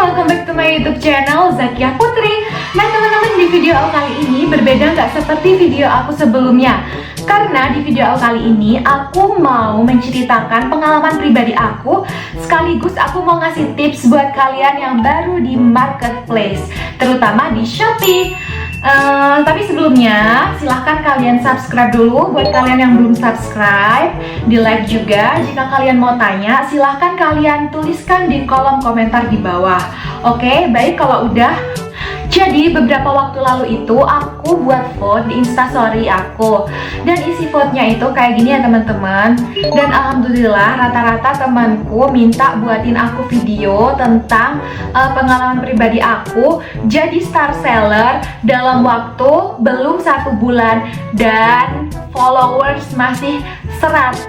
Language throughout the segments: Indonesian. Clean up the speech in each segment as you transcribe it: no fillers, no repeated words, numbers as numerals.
welcome back to my YouTube channel Zakia Putri. Nah teman-teman, di video aku kali ini berbeda nggak seperti video aku sebelumnya. Karena di video aku kali ini aku mau menceritakan pengalaman pribadi aku, sekaligus aku mau ngasih tips buat kalian yang baru di marketplace, terutama di Shopee. Tapi sebelumnya silahkan kalian subscribe dulu. Buat kalian yang belum subscribe, di like juga. Jika kalian mau tanya, silahkan kalian tuliskan di kolom komentar di bawah. Oke, baik kalau udah. Jadi beberapa waktu lalu itu aku buat vote di instastory aku, dan isi vote-nya itu kayak gini ya teman-teman. Dan alhamdulillah rata-rata temanku minta buatin aku video tentang pengalaman pribadi aku jadi star seller dalam waktu belum 1 bulan dan followers masih 100.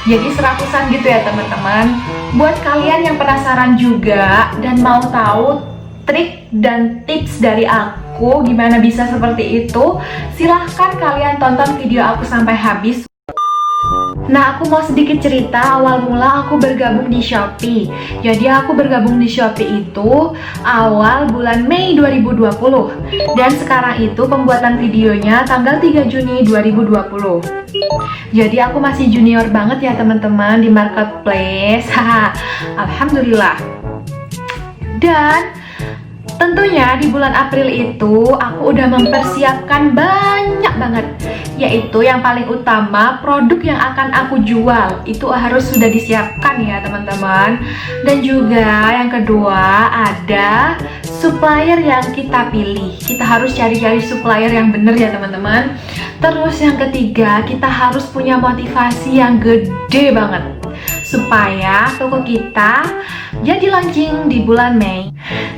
Jadi 100-an gitu ya teman-teman. Buat kalian yang penasaran juga dan mau tahu trik dan tips dari aku gimana bisa seperti itu, silahkan kalian tonton video aku sampai habis. Nah, aku mau sedikit cerita awal mula aku bergabung di Shopee. Jadi aku bergabung di Shopee itu awal bulan Mei 2020. Dan sekarang itu pembuatan videonya tanggal 3 Juni 2020. Jadi aku masih junior banget ya teman-teman di marketplace. Alhamdulillah. Dan tentunya di bulan April itu aku udah mempersiapkan banyak banget, yaitu yang paling utama produk yang akan aku jual itu harus sudah disiapkan ya teman-teman. Dan juga yang kedua ada supplier yang kita pilih. Kita harus cari-cari supplier yang bener ya teman-teman. Terus yang ketiga, kita harus punya motivasi yang gede banget supaya toko kita jadi launching di bulan Mei.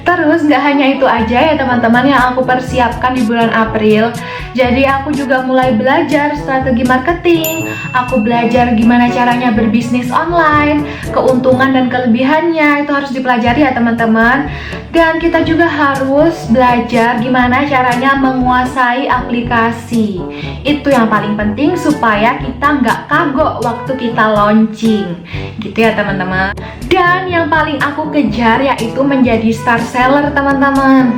Terus nggak hanya itu aja ya teman-teman yang aku persiapkan di bulan April. Jadi aku juga mulai belajar strategi marketing. Aku belajar gimana caranya berbisnis online, keuntungan dan kelebihannya itu harus dipelajari ya teman-teman. Dan kita juga harus belajar gimana caranya menguasai aplikasi. Itu yang paling penting supaya kita nggak kagok waktu kita launching. Gitu ya teman-teman. Dan yang paling aku kejar yaitu menjadi star seller teman-teman.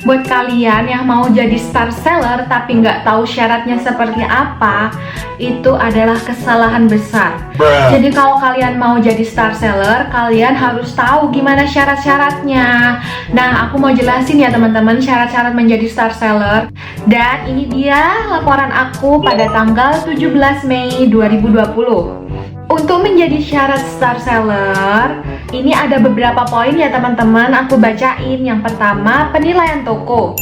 Buat kalian yang mau jadi star seller tapi nggak tahu syaratnya seperti apa, itu adalah kesalahan besar. Jadi kalau kalian mau jadi star seller, kalian harus tahu gimana syarat-syaratnya. Nah, aku mau jelasin ya teman-teman syarat-syarat menjadi star seller. Dan ini dia laporan aku pada tanggal 17 Mei 2020. Untuk menjadi syarat star seller, ini ada beberapa poin ya teman-teman, aku bacain. Yang pertama, penilaian toko.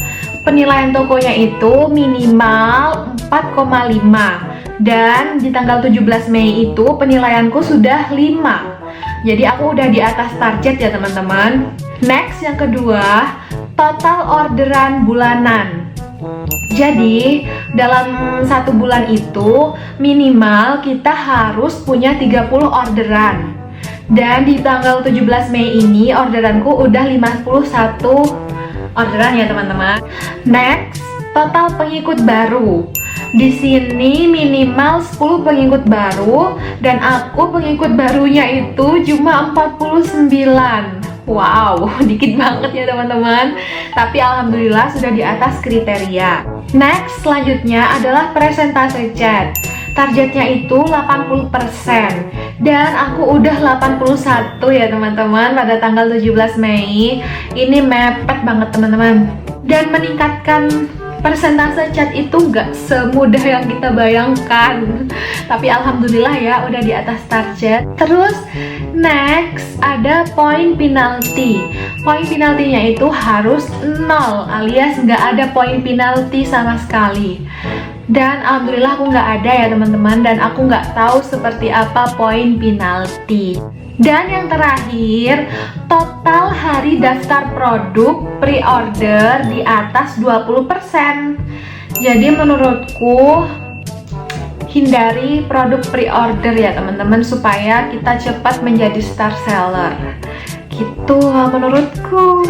Penilaian tokonya itu minimal 4,5. Dan di tanggal 17 Mei itu penilaianku sudah 5. Jadi aku udah di atas target ya teman-teman. Next, yang kedua, total orderan bulanan. Jadi dalam 1 bulan itu minimal kita harus punya 30 orderan. Dan di tanggal 17 Mei ini orderanku udah 51 orderan ya teman-teman. Next, total pengikut baru. Di sini minimal 10 pengikut baru dan aku pengikut barunya itu cuma 49. Wow, dikit banget ya teman-teman. Tapi alhamdulillah sudah di atas kriteria. Next, selanjutnya adalah presentase chat. Targetnya itu 80%. Dan aku udah 81 ya teman-teman pada tanggal 17 Mei. Ini mepet banget teman-teman. Dan meningkatkan persentase chat itu nggak semudah yang kita bayangkan. Tapi alhamdulillah ya udah di atas target. Terus next ada poin penalti. Poin penaltinya itu harus 0 alias nggak ada poin penalti sama sekali. Dan alhamdulillah aku nggak ada ya teman-teman, dan aku nggak tahu seperti apa poin penalti. Dan yang terakhir, total hari daftar produk pre-order di atas 20%. Jadi menurutku hindari produk pre-order ya teman-teman, supaya kita cepat menjadi star seller. Gitu menurutku.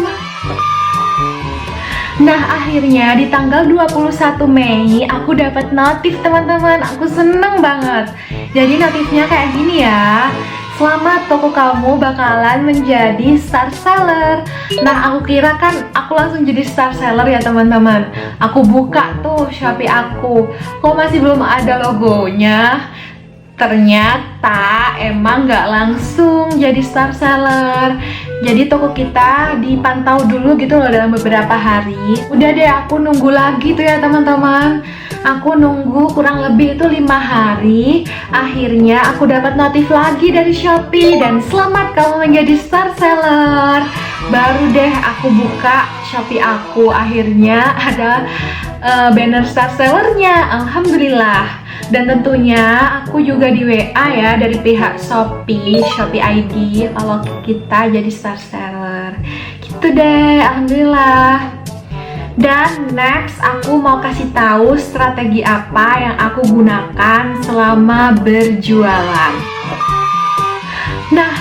Nah, akhirnya di tanggal 21 Mei aku dapat notif teman-teman. Aku seneng banget. Jadi notifnya kayak gini ya. selamat, toko kamu bakalan menjadi star seller. Nah, aku kira kan aku langsung jadi star seller ya teman-teman. Aku buka tuh Shopee aku, kok masih belum ada logonya. Ternyata emang nggak langsung jadi star seller. Jadi toko kita dipantau dulu gitu loh dalam beberapa hari. Udah deh, aku nunggu lagi tuh ya teman-teman. Aku nunggu kurang lebih itu 5 hari. Akhirnya aku dapat notif lagi dari Shopee dan selamat kamu menjadi star seller. Baru deh aku buka Shopee aku, akhirnya ada banner star sellernya. Alhamdulillah. Dan tentunya aku juga di WA ya dari pihak Shopee ID kalau kita jadi star seller. Gitu deh, alhamdulillah. Dan next aku mau kasih tahu strategi apa yang aku gunakan selama berjualan. Nah,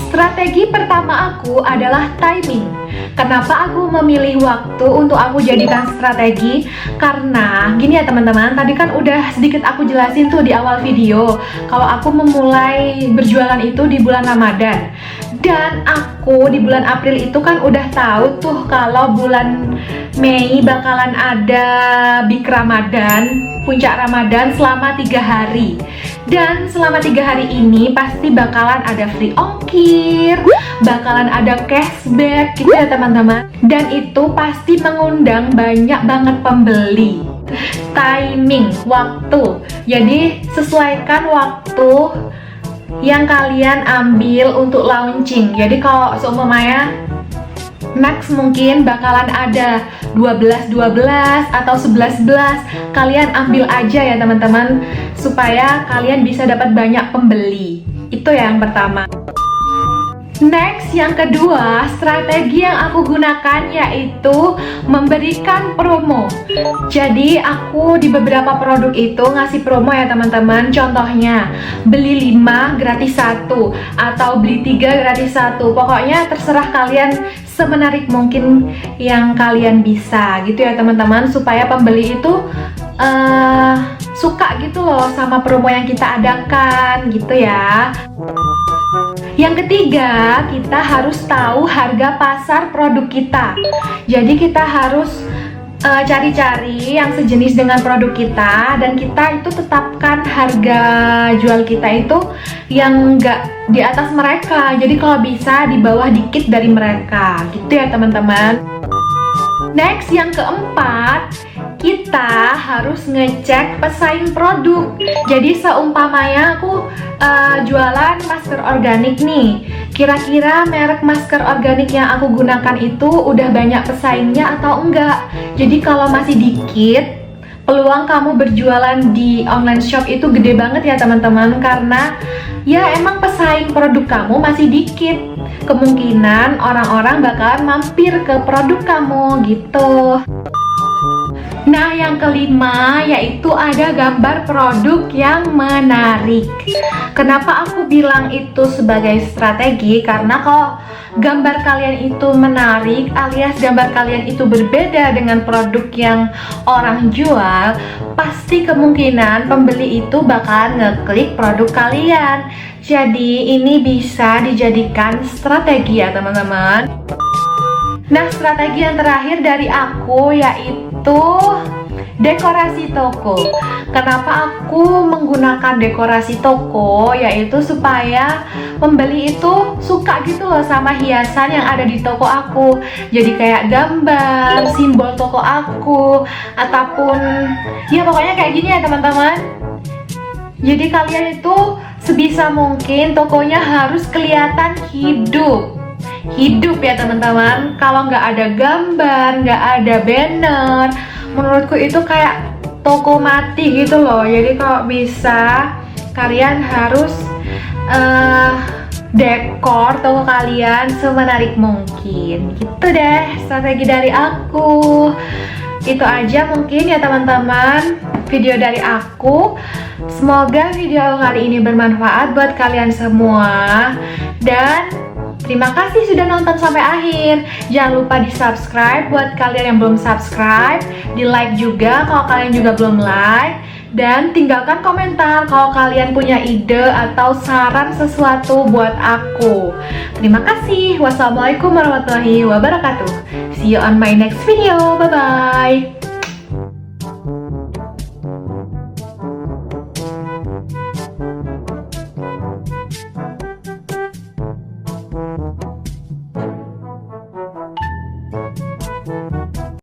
strategi pertama aku adalah timing. Kenapa aku memilih waktu untuk aku jadikan strategi? Karena gini ya teman-teman, tadi kan udah sedikit aku jelasin tuh di awal video kalau aku memulai berjualan itu di bulan Ramadan. Dan aku di bulan April itu kan udah tahu tuh kalau bulan Mei bakalan ada Big Ramadan, puncak Ramadan selama 3 hari. Dan selama 3 hari ini pasti bakalan ada free ongkir, bakalan ada cashback gitu ya teman-teman. Dan itu pasti mengundang banyak banget pembeli. Timing, waktu. Jadi sesuaikan waktu yang kalian ambil untuk launching. Jadi kalau seumpamanya next mungkin bakalan ada 12-12 atau 11-11, kalian ambil aja ya teman-teman supaya kalian bisa dapat banyak pembeli. Itu yang pertama. Next, yang kedua, strategi yang aku gunakan yaitu memberikan promo. Jadi aku di beberapa produk itu ngasih promo ya teman-teman. Contohnya, beli 5 gratis 1 atau beli 3 gratis 1. Pokoknya terserah kalian, semenarik mungkin yang kalian bisa gitu ya teman-teman, supaya pembeli itu suka gitu loh sama promo yang kita adakan gitu ya. Yang ketiga, kita harus tahu harga pasar produk kita. Jadi kita harus cari-cari yang sejenis dengan produk kita, dan kita itu tetapkan harga jual kita itu yang enggak di atas mereka. Jadi kalau bisa di bawah dikit dari mereka gitu ya teman-teman. Next, yang keempat, kita harus ngecek pesaing produk. Jadi seumpamanya aku jualan masker organik nih, kira-kira merek masker organik yang aku gunakan itu udah banyak pesaingnya atau enggak. Jadi kalau masih dikit, peluang kamu berjualan di online shop itu gede banget ya teman-teman, karena ya emang pesaing produk kamu masih dikit. Kemungkinan orang-orang bakalan mampir ke produk kamu gitu. Nah, yang kelima yaitu ada gambar produk yang menarik. Kenapa aku bilang itu sebagai strategi? Karena kalau gambar kalian itu menarik alias gambar kalian itu berbeda dengan produk yang orang jual, pasti kemungkinan pembeli itu bakalan ngeklik produk kalian. Jadi ini bisa dijadikan strategi ya teman-teman. Nah, strategi yang terakhir dari aku yaitu dekorasi toko. Kenapa aku menggunakan dekorasi toko? Yaitu supaya pembeli itu suka gitu loh sama hiasan yang ada di toko aku. Jadi kayak gambar, simbol toko aku, ataupun ya pokoknya kayak gini ya teman-teman. Jadi kalian itu sebisa mungkin tokonya harus kelihatan hidup ya teman-teman. Kalau nggak ada gambar, nggak ada banner, menurutku itu kayak toko mati gitu loh. Jadi kalau bisa kalian harus dekor toko kalian semenarik mungkin. Gitu deh strategi dari aku. Itu aja mungkin ya teman-teman video dari aku. Semoga video kali ini bermanfaat buat kalian semua. Dan terima kasih sudah nonton sampai akhir. Jangan lupa di subscribe buat kalian yang belum subscribe, di like juga kalau kalian juga belum like. Dan tinggalkan komentar kalau kalian punya ide atau saran sesuatu buat aku. Terima kasih. Wassalamualaikum warahmatullahi wabarakatuh. See you on my next video. Bye-bye.